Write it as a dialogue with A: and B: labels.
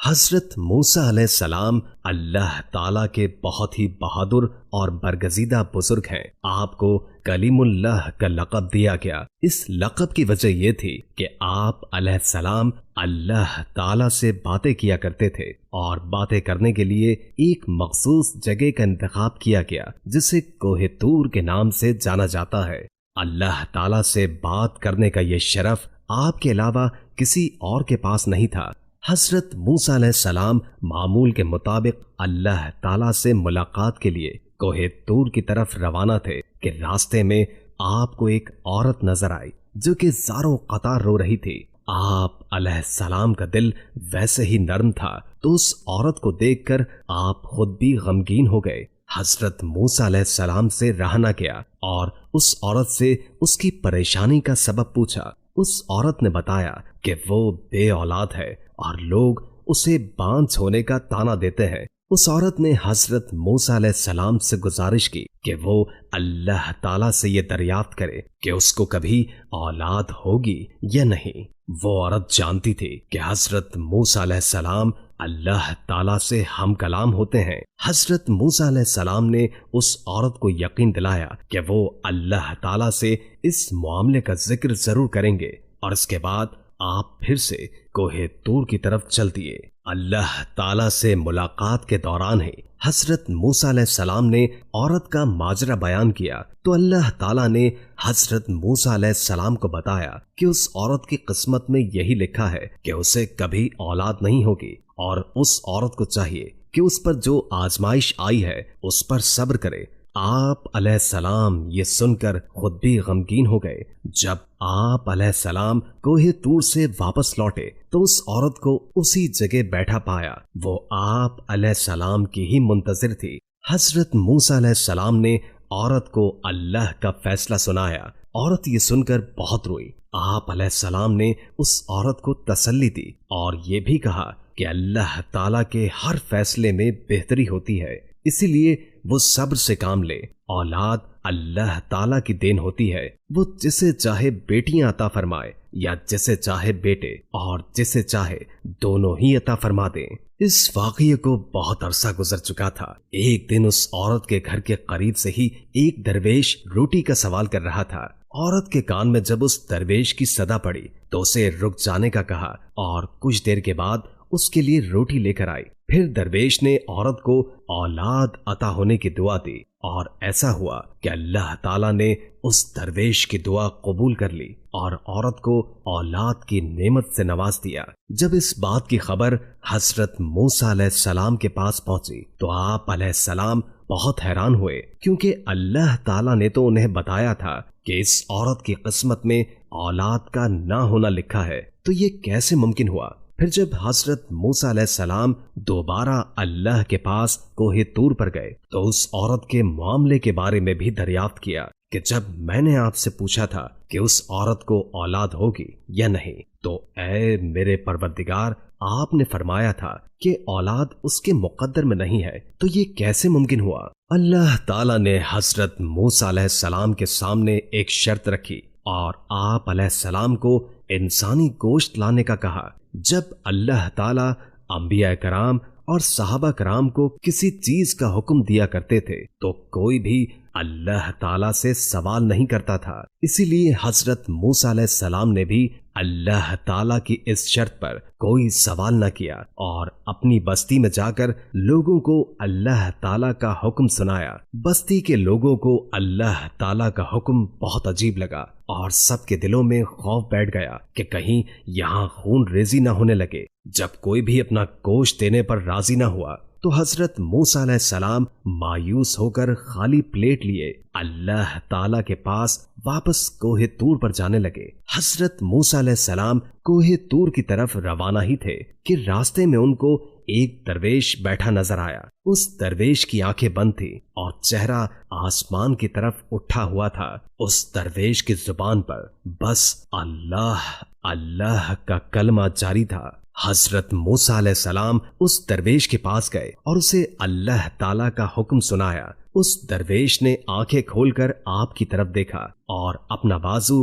A: حضرت موسیٰ علیہ السلام اللہ تعالیٰ کے بہت ہی بہادر اور برگزیدہ بزرگ ہیں۔ آپ کو کلیم اللہ کا لقب دیا گیا۔ اس لقب کی وجہ یہ تھی کہ آپ علیہ السلام اللہ تعالیٰ سے باتیں کیا کرتے تھے، اور باتیں کرنے کے لیے ایک مخصوص جگہ کا انتخاب کیا گیا جسے کوہ طور کے نام سے جانا جاتا ہے۔ اللہ تعالیٰ سے بات کرنے کا یہ شرف آپ کے علاوہ کسی اور کے پاس نہیں تھا۔ حضرت موسیٰ علیہ السلام معمول کے مطابق اللہ تعالیٰ سے ملاقات کے لیے کوہ طور کی طرف روانہ تھے کہ راستے میں آپ کو ایک عورت نظر آئی جو کہ زاروں قطار رو رہی تھی۔ آپ علیہ السلام کا دل ویسے ہی نرم تھا تو اس عورت کو دیکھ کر آپ خود بھی غمگین ہو گئے۔ حضرت موسیٰ علیہ السلام سے رہا نہ گیا اور اس عورت سے اس کی پریشانی کا سبب پوچھا۔ اس عورت نے بتایا کہ وہ بے اولاد ہے اور لوگ اسے بانجھ ہونے کا طعنہ دیتے ہیں۔ اس عورت نے حضرت موسیٰ علیہ السلام سے گزارش کی کہ وہ اللہ تعالیٰ سے یہ دریافت کرے کہ اس کو کبھی اولاد ہوگی یا نہیں۔ وہ عورت جانتی تھی کہ حضرت موسیٰ علیہ السلام اللہ تعالیٰ سے ہم کلام ہوتے ہیں۔ حضرت موسیٰ علیہ السلام نے اس عورت کو یقین دلایا کہ وہ اللہ تعالیٰ سے اس معاملے کا ذکر ضرور کریں گے، اور اس کے بعد آپ پھر سے کوہ طور کی طرف چل دیے۔ اللہ تعالیٰ سے ملاقات کے دوران ہی حضرت موسیٰ علیہ السلام نے عورت کا ماجرا بیان کیا تو اللہ تعالیٰ نے حضرت موسیٰ علیہ السلام کو بتایا کہ اس عورت کی قسمت میں یہی لکھا ہے کہ اسے کبھی اولاد نہیں ہوگی، اور اس عورت کو چاہیے کہ اس پر جو آزمائش آئی ہے اس پر صبر کرے۔ آپ علیہ السلام یہ سن کر خود بھی غمگین ہو گئے۔ جب آپ علیہ السلام کوہ طور سے واپس لوٹے تو اس عورت کو اسی جگہ بیٹھا پایا۔ وہ آپ علیہ السلام کی ہی منتظر تھی۔ حضرت موسیٰ علیہ السلام نے عورت کو اللہ کا فیصلہ سنایا۔ عورت یہ سن کر بہت روئی۔ آپ علیہ السلام نے اس عورت کو تسلی دی اور یہ بھی کہا کہ اللہ تعالیٰ کے ہر فیصلے میں بہتری ہوتی ہے، اسی لیے وہ صبر سے کام لے۔ اولاد اللہ تعالیٰ کی دین ہوتی ہے، وہ جسے چاہے بیٹیاں عطا فرمائے یا جسے چاہے بیٹے، اور جسے چاہے دونوں ہی عطا فرما دے۔ اس واقعے کو بہت عرصہ گزر چکا تھا۔ ایک دن اس عورت کے گھر کے قریب سے ہی ایک درویش روٹی کا سوال کر رہا تھا۔ عورت کے کان میں جب اس درویش کی صدا پڑی تو اسے رک جانے کا کہا اور کچھ دیر کے بعد اس کے لیے روٹی لے کر آئی۔ پھر درویش نے عورت کو اولاد عطا ہونے کی دعا دی، اور ایسا ہوا کہ اللہ تعالیٰ نے اس درویش کی دعا قبول کر لی اور عورت کو اولاد کی نعمت سے نواز دیا۔ جب اس بات کی خبر حضرت موسیٰ علیہ السلام کے پاس پہنچی تو آپ علیہ السلام بہت حیران ہوئے، کیونکہ اللہ تعالیٰ نے تو انہیں بتایا تھا کہ اس عورت کی قسمت میں اولاد کا نہ ہونا لکھا ہے، تو یہ کیسے ممکن ہوا؟ پھر جب حضرت موسیٰ علیہ السلام دوبارہ اللہ کے پاس کوہ طور پر گئے تو اس عورت کے معاملے کے بارے میں بھی دریافت کیا کہ جب میں نے آپ سے پوچھا تھا کہ اس عورت کو اولاد ہوگی یا نہیں، تو اے میرے پروردگار، آپ نے فرمایا تھا کہ اولاد اس کے مقدر میں نہیں ہے، تو یہ کیسے ممکن ہوا؟ اللہ تعالیٰ نے حضرت موسیٰ علیہ السلام کے سامنے ایک شرط رکھی اور آپ علیہ السلام کو انسانی گوشت لانے کا کہا۔ جب اللہ تعالیٰ انبیاء کرام اور صحابہ کرام کو کسی چیز کا حکم دیا کرتے تھے تو کوئی بھی اللہ تعالیٰ سے سوال نہیں کرتا تھا، اسی لیے حضرت موسیٰ علیہ السلام نے بھی اللہ تعالیٰ کی اس شرط پر کوئی سوال نہ کیا اور اپنی بستی میں جا کر لوگوں کو اللہ تعالیٰ کا حکم سنایا۔ بستی کے لوگوں کو اللہ تعالیٰ کا حکم بہت عجیب لگا اور سب کے دلوں میں خوف بیٹھ گیا کہ کہیں یہاں خون ریزی نہ ہونے لگے۔ جب کوئی بھی اپنا گوشت دینے پر راضی نہ ہوا تو حضرت موسیٰ علیہ السلام مایوس ہو کر خالی پلیٹ لیے اللہ تعالیٰ کے پاس واپس کوہ طور پر جانے لگے۔ حضرت موسیٰ علیہ السلام کوہ طور کی طرف روانہ ہی تھے کہ راستے میں ان کو ایک درویش بیٹھا نظر آیا۔ اس درویش کی آنکھیں بند تھی اور چہرہ آسمان کی طرف اٹھا ہوا تھا۔ اس درویش کی زبان پر بس اللہ اللہ کا کلمہ جاری تھا۔ حضرت موسیٰ علیہ السلام اس درویش کے پاس گئے اور اسے اللہ تعالیٰ کا حکم سنایا۔ اس درویش نے آنکھیں کھول کر آپ کی طرف دیکھا اور اپنا بازو